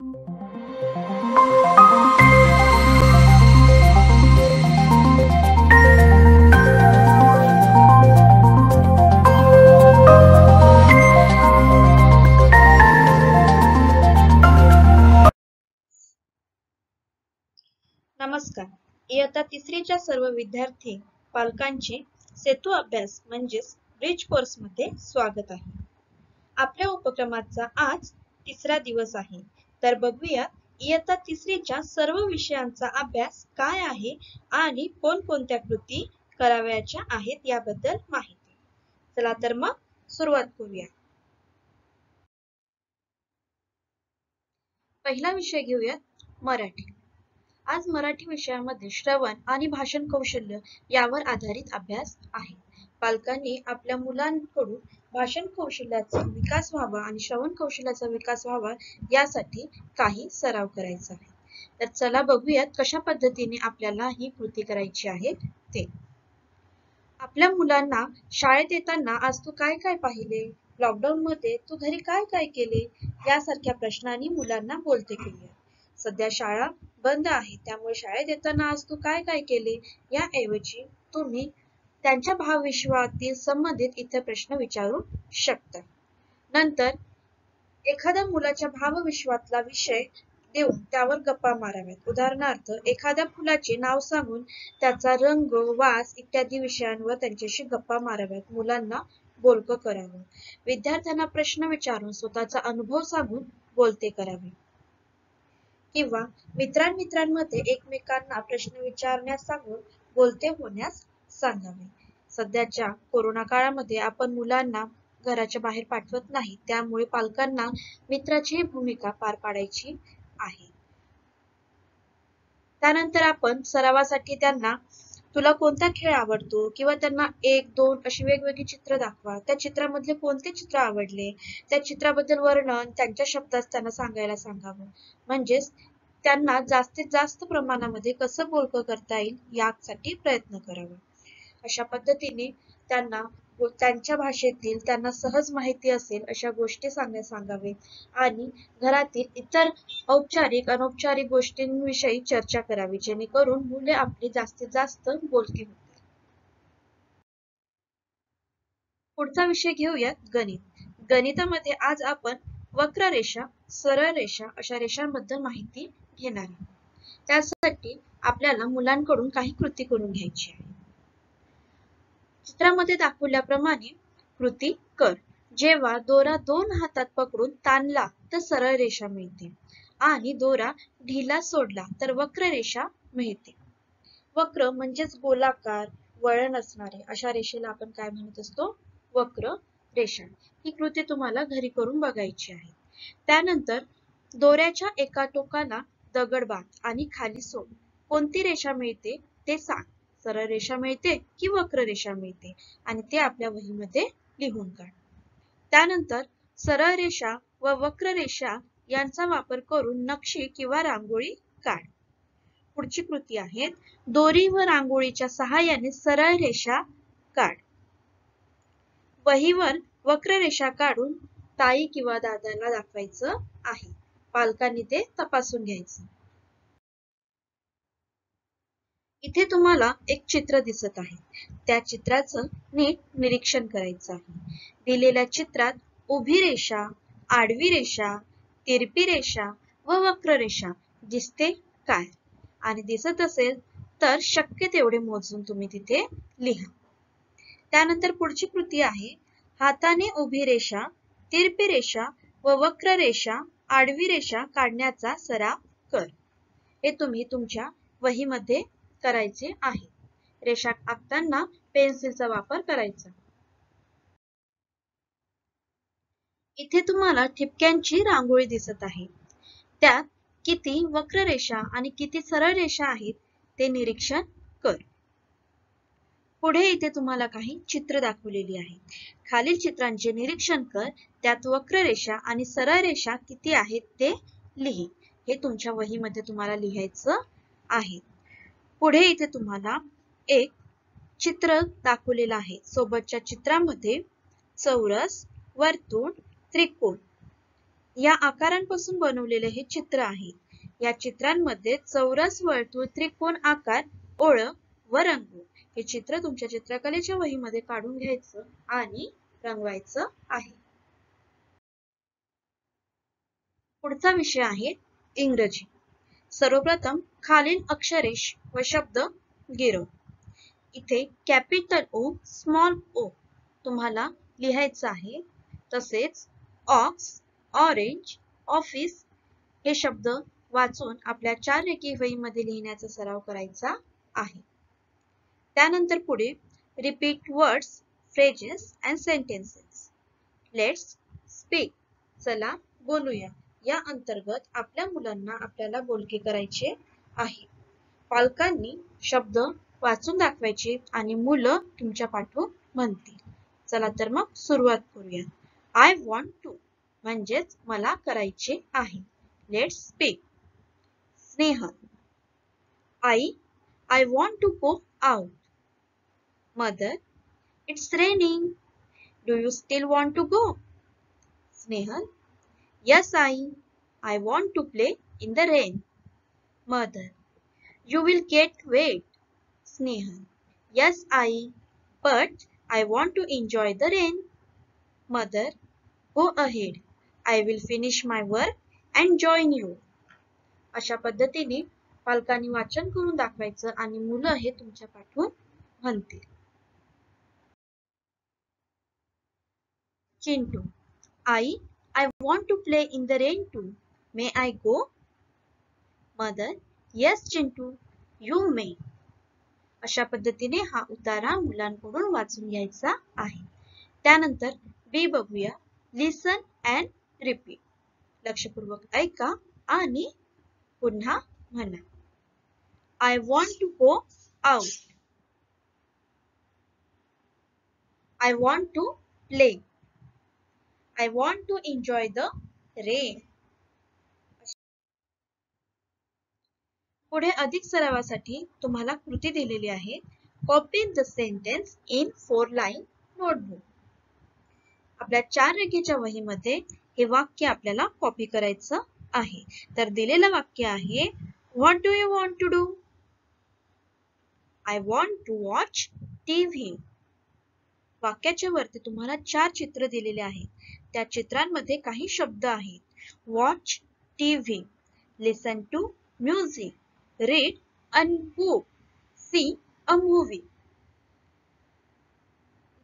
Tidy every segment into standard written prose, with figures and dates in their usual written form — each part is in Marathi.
नमस्कार. इयत्ता तिसरीच्या सर्व विद्यार्थी पालकांचे सेतू अभ्यास म्हणजेच ब्रिज कोर्स मध्ये स्वागत आहे. आपल्या उपक्रमाचा आज तिसरा दिवस आहे. तर बघूया इयत्ता तिसरीच्या सर्व विषयांचा अभ्यास काय आहे आणि कोणकोणत्या कृती करावयाच्या आहेत याबद्दल माहिती. चला तर मग सुरुवात करूया. पहिला विषय घेऊया मराठी. आज मराठी विषयामध्ये श्रवण आणि भाषण कौशल्य यावर आधारित अभ्यास आहे. पालकांनी आपल्या मुलांकडून भाषण कौशल्याचा विकास व्हावा आणि श्रवण कौशल्याचा विकास व्हावा यासाठी काही सराव करायचा आहे. तर चला बघूयात कशा पद्धतीने आपल्याला ही कृती करायची आहे ते. आपल्या मुलांना शाळेत येताना आज तू काय काय पाहिले, लॉकडाऊन मध्ये तू घरी काय काय केले यासारख्या प्रश्नांनी मुलांना बोलते केली. सध्या शाळा बंद आहे त्यामुळे शाळेत येताना आज तू काय काय केले याऐवजी तुम्ही त्यांच्या भावविश्वातील संबंधित इतर प्रश्न विचारू शकता. नंतर एखाद्या मुलाच्या भावविश्वातला विषय देऊन त्यावर गप्पा माराव्यात. उदाहरणार्थ एखाद्या फुलाचे नाव सांगून त्याचा रंग, वास इत्यादी विषयांवर त्यांच्याशी गप्पा माराव्यात. मुलांना बोलकं करावं. विद्यार्थ्यांना प्रश्न विचारून स्वतःचा अनुभव सांगून बोलते करावे. किंवा मित्रांमध्ये एकमेकांना प्रश्न विचारण्यास सांगून बोलते होण्यास सांगावे. सध्याच्या कोरोना काळामध्ये आपण मुलांना घराच्या बाहेर पाठवत नाही त्यामुळे पालकांना मित्राची भूमिका पार पाडायची आहे. त्यानंतर आपण सरावासाठी त्यांना तुला कोणता खेळ आवडतो किंवा त्यांना 1, 2 अशी वेगवेगळी चित्र दाखवा. त्या चित्रामधले कोणते चित्र आवडले त्या चित्राबद्दल वर्णन त्यांच्या शब्दात त्यांना सांगायला सांगावं. म्हणजेच त्यांना जास्तीत जास्त प्रमाणामध्ये कसं बोलकं करता येईल यासाठी प्रयत्न करावा. अशा पद्धतीने त्यांना त्यांच्या भाषेतील त्यांना सहज माहिती असेल अशा गोष्टी सांगावे आणि घरातील इतर औपचारिक अनौपचारिक गोष्टींविषयी चर्चा करावी जेणेकरून मुले आपली जास्तीत जास्त बोलकी होतील. पुढचा विषय घेऊयात गणित. गणितामध्ये आज आपण वक्ररेषा, सरळ रेषा अशा रेषांबद्दल माहिती घेणार आहोत. त्यासाठी आपल्याला मुलांकडून काही कृती करून घ्यायची आहे. चित्रामध्ये दाखवल्याप्रमाणे कृती कर. जेव्हा दोरा 2 हातात पकडून ताणला तर सरळ रेषा मिळते आणि दोरा ढिला सोडला तर वक्र रेषा मिळते. वक्र म्हणजेच गोलाकार वळण असणारे अशा रेषेला आपण काय म्हणत असतो, वक्र रेषा. ही कृती तुम्हाला घरी करून बघायची आहे. त्यानंतर दोऱ्याच्या एका टोकाला दगड बांध आणि खाली सोड. कोणती रेषा मिळते ते सांग. सरळ रेषा मिळते की वक्र रेषा मिळते आणि ते आपल्या वहीमध्ये लिहून काढ. त्यानंतर सरळ रेषा व वक्र रेषा यांचा वापर करून नक्षी किंवा रांगोळी काढ. पुढची कृती आहे दोरी व रांगोळीच्या सहाय्याने सरळ रेषा काढ. वहीवर वक्र रेषा काढून ताई किंवा दादाला दाखवायचं आहे. पालकांनी ते तपासून घ्यायचं. इथे तुम्हाला एक चित्र दिसत आहे. त्या चित्राचं नीट निरीक्षण करायचं आहे. दिलेल्या चित्रात उभी रेषा, आडवी रेषा, तिरपी रेषा व वक्र रेषा दिसते काय? आणि दिसत असेल तर शक्य तेवढे मोजून तुम्ही तिथे लिहा. त्यानंतर पुढची कृती आहे हाताने उभी रेषा, तिरपी रेषा व वक्र रेषा, आडवी रेषा काढण्याचा सराव कर. हे तुम्ही तुमच्या वहीमध्ये करायचे आहे. रेषा आखताना पेन्सिलचा वापर करायचा. इथे तुम्हाला ठिपक्यांची रांगोळी दिसत आहे. त्यात किती वक्र रेषा आणि किती सरळ रेषा आहेत ते निरीक्षण कर. पुढे इथे तुम्हाला काही चित्र दाखवलेली आहेत. खालील चित्रांचे निरीक्षण कर. त्यात वक्र रेषा आणि सरळ रेषा किती आहेत ते लिही. हे तुमच्या वहीमध्ये तुम्हाला लिहायचं आहे. पुढे इथे तुम्हाला एक चित्र दाखवलेलं आहे. सोबतच्या चित्रामध्ये चौरस, वर्तुळ, त्रिकोण या आकारांपासून बनवलेले हे चित्र आहे. या चित्रांमध्ये चौरस, वर्तुळ, त्रिकोण आकार, ओळख व रंग हे चित्र तुमच्या चित्रकलेच्या वहीमध्ये काढून घ्यायचं आणि रंगवायचं आहे. पुढचा विषय आहे इंग्रजी. सर्वप्रथम खालील अक्षरे व शब्द गिरव. इथे कॅपिटल ओ, स्मॉल ओ तुम्हाला लिहायचं आहे. तसेच ऑक्स, ऑरेंज, ऑफिस हे शब्द वाचून आपल्या 4 रेखी वहीमध्ये लिहिण्याचा सराव करायचा आहे. त्यानंतर पुढे repeat words, phrases and sentences. Let's speak. चला बोलूया. या अंतर्गत आपल्या मुलांना आपल्याला बोलके करायचे आहे. पालकांनी शब्द वाचून दाखवायचे आणि मुलं तुमच्या पाठोपाठ म्हणतील. चला तर मग सुरुवात करूया. आय वॉन्ट टू म्हणजेच मला करायचे आहे. Let's speak. Snehal. I want to go out. Mother, it's raining. Do you still want to go? Snehal, yes, I want to play in the rain. Mother, you will get wet. Snehal, yes, but I want to enjoy the rain. Mother, go ahead. I will finish my work and join you. अशा पद्धतीने पालकांनी वाचन करून दाखवायचं आणि मुलं हे तुमच्या पाठवून म्हणतील. Chintu. I want to play in the rain too. May I go? Mother, yes Chintu, you may. अशा पद्धतीने हा उतारा मुलांकडून वाचून घ्यायचा आहे. त्यानंतर बी बघूया. लिसन अँड रिपीट. लक्षपूर्वक ऐका आणि पुन्हा म्हणा. I want to go out. I want to play. I want to enjoy the rain. पुढे अधिक सरावासाठी तुम्हाला कृती दिलेली आहे. Copy the sentence in 4-line notebook. आपल्या 4 रेघेच्या वहीमध्ये हे वाक्य आपल्याला कॉपी करायचं आहे. तर दिलेलं वाक्य आहे What do you want to do? I want to watch TV. वाक्याच्या वरती तुम्हाला 4 चित्र दिलेले आहेत. त्या चित्रांमध्ये काही शब्द आहेत. Watch TV, listen to music, read a book, see a movie.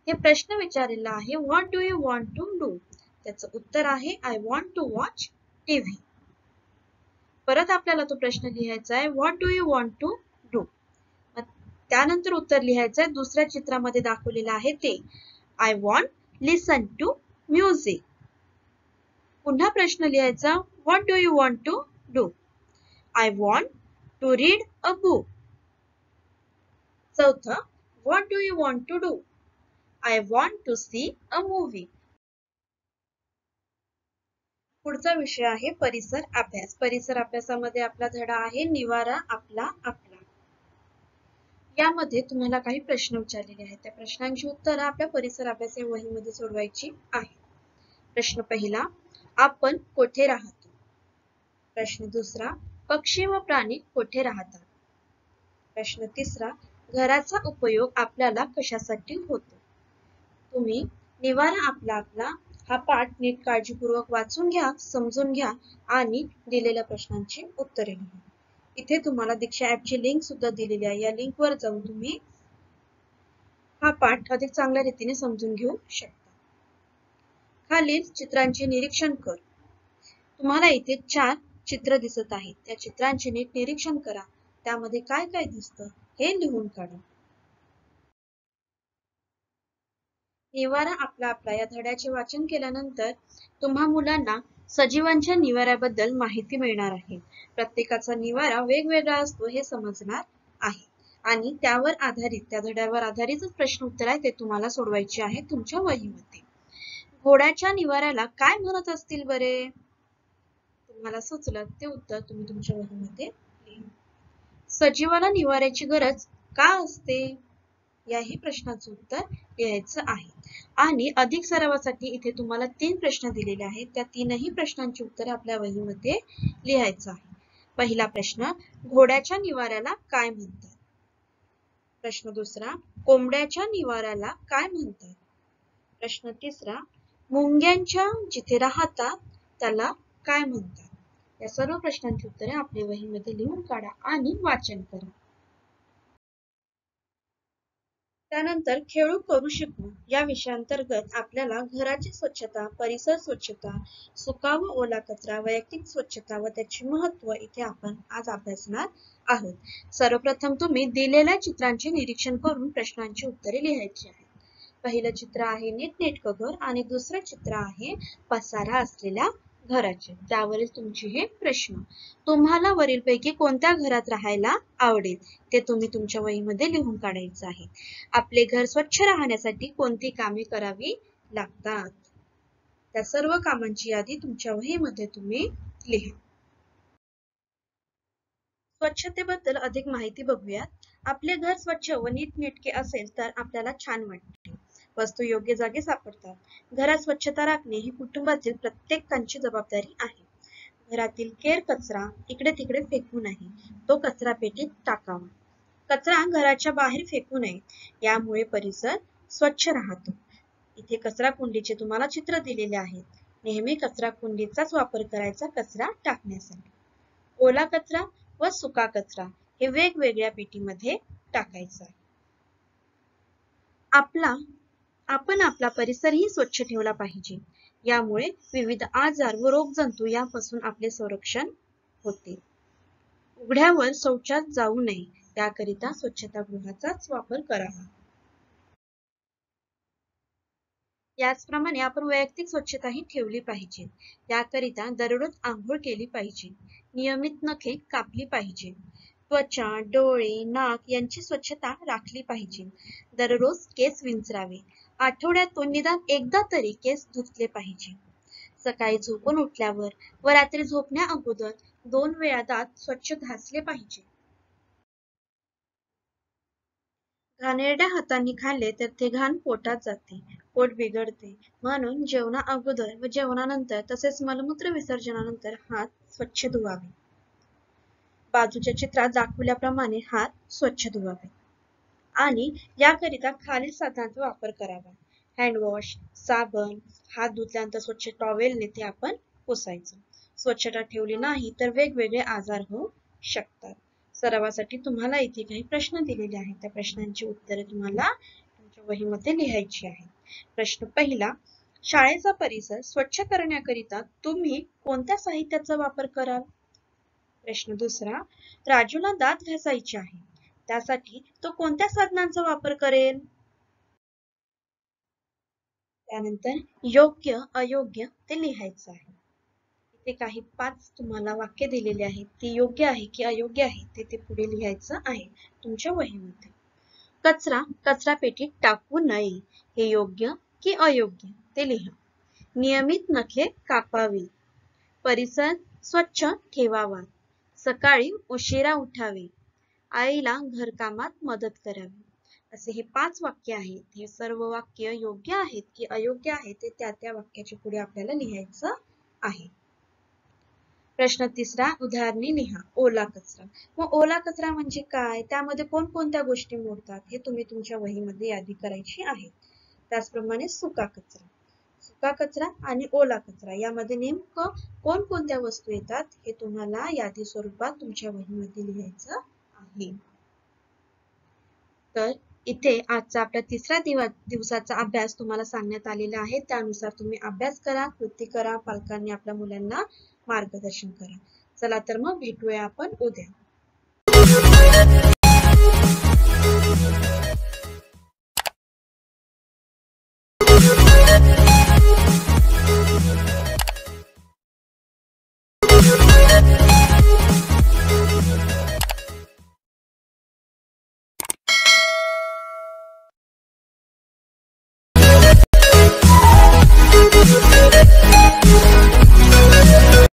हे प्रश्न विचारलेला आहे What do you want to do? त्याचं उत्तर आहे I want to watch TV. परत आपल्याला तो प्रश्न लिहायचा आहे What do you want to do? त्यानंतर उत्तर लिहायचं आहे दुसऱ्या चित्रामध्ये दाखवलेलं आहे ते I want listen to music. पुन्हा प्रश्न लिहायचा What do you want to do? I want to read a book. चौथा What do you want to do? I want to see a movie. पुढचा विषय आहे परिसर अभ्यास. परिसर अभ्यासामध्ये आपला धडा आहे निवारा आपला आपला. यामध्ये तुम्हाला काही प्रश्न विचारलेले आहेत. त्या प्रश्नांची उत्तरं आपल्या परिसर अभ्यास या वहीमध्ये सोडवायची आहे. प्रश्न पहिला आपण कोठे राहतो? प्रश्न दुसरा पक्षी व प्राणी कोठे राहतात? प्रश्न तिसरा घराचा उपयोग आपल्याला कशासाठी होतो? तुम्ही निवारा आपला आपला हा पाठ नीट काळजीपूर्वक वाचून घ्या, समजून घ्या आणि दिलेल्या प्रश्नांची उत्तरे लिहा. इथे तुम्हाला दीक्षा ॲपची लिंक सुद्धा दिलेली आहे. या लिंकवर जाऊन तुम्ही हा पाठ अधिक चांगल्या रीतीने समजून घेऊ शकता. खालील चित्रांचे निरीक्षण कर. तुम्हाला इथे 4 चित्र दिसत आहेत. त्या चित्रांचे नीट निरीक्षण करा. त्यामध्ये काय काय दिसतं हे लिहून काढा. निवारा आपला आपला या धड्याचे वाचन केल्यानंतर तुम्हा मुलांना सजीवांच्या निवाऱ्याबद्दल माहिती मिळणार आहे. प्रत्येकाचा निवारा वेगवेगळा असतो हे समजणार आहे आणि त्यावर आधारित त्या धड्यावर आधारितच प्रश्न उत्तर आहे ते तुम्हाला सोडवायचे आहे तुमच्या वहीमध्ये. घोड्याच्या निवाऱ्याला काय म्हणत असतील बरे? तुम्हाला सुचलं ते उत्तर तुम्ही तुमच्या वहीमध्ये लिहा. सजीवाला निवाऱ्याची गरज का असते? याही प्रश्नाचं उत्तर लिहायचं आहे. आणि अधिक सरावासाठी इथे तुम्हाला 3 प्रश्न दिलेले आहेत. त्या 3ही प्रश्नांची उत्तरे आपल्या वहीमध्ये लिहायचं आहे. पहिला प्रश्न, घोड्याच्या निवाऱ्याला काय म्हणतात? प्रश्न दुसरा, कोंबड्याच्या निवाऱ्याला काय म्हणतात? प्रश्न तिसरा, मुंग्यांच्या जिथे राहतात त्याला काय म्हणतात? या सर्व प्रश्नांची उत्तरे आपल्या वहीमध्ये लिहून काढा आणि वाचन करा. त्यानंतर खेळू करू शिकू या विषयांतर्गत आपल्याला घराची स्वच्छता, परिसर स्वच्छता, सुका व ओला कचरा, वैयक्तिक स्वच्छता व त्याचे महत्त्व इथे आपण आज अभ्यासणार आहोत. सर्वप्रथम तुम्ही दिलेल्या चित्रांचे निरीक्षण करून प्रश्नांची उत्तरे लिहायची आहेत. पहिलं चित्र आहे नीटनेटकं घर आणि दुसरं चित्र आहे पसारा असलेल्या घराचे. त्यावरील तुमचे हे प्रश्न. तुम्हाला वरीलपैकी कोणत्या घरात राहायला आवडेल ते तुम्ही तुमच्या वहीमध्ये लिहून काढायचं आहे. आपले घर स्वच्छ राहण्यासाठी कोणती कामे करावी लागतात? त्या सर्व कामांची यादी तुमच्या वहीमध्ये तुम्ही लिहा. स्वच्छतेबद्दल अधिक माहिती बघूयात. आपले घर स्वच्छ व नीटनेटके असेल तर आपल्याला छान वाटते. वस्तू योग्य जागी सापडतात. घरात स्वच्छता राखणे ही कुटुंबातील प्रत्येकाची जबाबदारी आहे. घरातील केर कचरा इकडे तिकडे फेकू नये, तो कचरा पेटीत टाकावा. कचरा घराच्या बाहेर फेकू नये, यामुळे परिसर स्वच्छ राहतो. इथे कचरा कुंडीचे तुम्हाला चित्र दिलेले आहेत. नेहमी कचरा कुंडीचाच वापर करायचा कचरा टाकण्यासाठी. ओला कचरा व सुका कचरा हे वेगवेगळ्या पेटीमध्ये टाकायचा. आपण आपला परिसरही स्वच्छ ठेवला पाहिजे. यामुळे विविध आजार व रोगजंतू यापासून आपले संरक्षण होते. उघड्यावर शौचास जाऊ नये, त्याकरिता स्वच्छतागृहाचाच वापर करावा. याचप्रमाणे आपण वैयक्तिक स्वच्छताही ठेवली पाहिजे. याकरिता दररोज आंघोळ केली पाहिजे. नियमित नखे कापली पाहिजे. त्वचा, डोळे, नाक यांची स्वच्छता राखली पाहिजे. दररोज केस विंचरावे. आठवड्यातून निदान एकदा तरी केस धुतले पाहिजे. सकाळी झोपून उठल्यावर व रात्री झोपण्या अगोदर 2 वेळा दात स्वच्छ घासले पाहिजे. घाणेरड्या हातांनी खाल्ले तर ते घाण पोटात जाते, पोट बिघडते. म्हणून जेवणा अगोदर व जेवणानंतर तसेच मलमूत्र विसर्जनानंतर हात स्वच्छ धुवावे. बाजूच्या चित्रात दाखवल्याप्रमाणे हात स्वच्छ धुवावे. आणि याकरिता खालील साधनांचा वापर करावा. हँडवॉश, साबण, हात धुतल्यानंतर स्वच्छ टॉवेलने ते आपण पुसायचं. स्वच्छता ठेवली नाही तर वेगवेगळे आजार होऊ शकतात. सरावासाठी तुम्हाला इथे काही प्रश्न दिलेले आहेत. त्या प्रश्नांची उत्तरे तुम्हाला तुमच्या वहीमध्ये लिहायची आहेत. प्रश्न पहिला, शाळेचा परिसर स्वच्छ करण्याकरिता तुम्ही कोणत्या साहित्याचा वापर कराल? प्रश्न दुसरा, राजूला दात घासायचे आहे, त्यासाठी तो कोणत्या साधनांचा वापर करेल? त्यानंतर योग्य अयोग्य ते लिहायचं आहे. इथे काही 5 तुम्हाला वाक्य दिलेले आहेत. ती योग्य आहे की अयोग्य आहे ते पुढे लिहायचं आहे तुमच्या वहीमध्ये. कचरा कचरा पेटीत टाकू नये, हे योग्य की अयोग्य ते लिहा. नियमित नखे कापावी. परिसर स्वच्छ ठेवावा. सकाळी उशिरा उठावे. आईला घरकामात मदत करावी. असे हे 5 वाक्य आहेत. हे सर्व वाक्य योग्य आहेत की अयोग्य आहेत ते त्या वाक्याच्या पुढे आपल्याला लिहायचं आहे. प्रश्न तिसरा, उदाहरणे लिहा. ओला कचरा. मग ओला कचरा म्हणजे काय? त्यामध्ये कोणकोणत्या गोष्टी मोडतात हे तुम्ही तुमच्या वहीमध्ये यादी करायची आहे. त्याचप्रमाणे सुका कचरा. सुका कचरा आणि ओला कचरा यामध्ये नेमकं कोणकोणत्या वस्तू येतात हे तुम्हाला यादी स्वरूपात तुमच्या वहीमध्ये लिहायचं आहे. तर इथे आजचा आपला तिसरा दिवसाचा अभ्यास तुम्हाला सांगण्यात आलेला आहे. त्यानुसार तुम्ही अभ्यास करा, कृती करा, पालकांनी आपल्या मुलांना मार्गदर्शन करा. चला तर मग भेटूया आपण उद्या.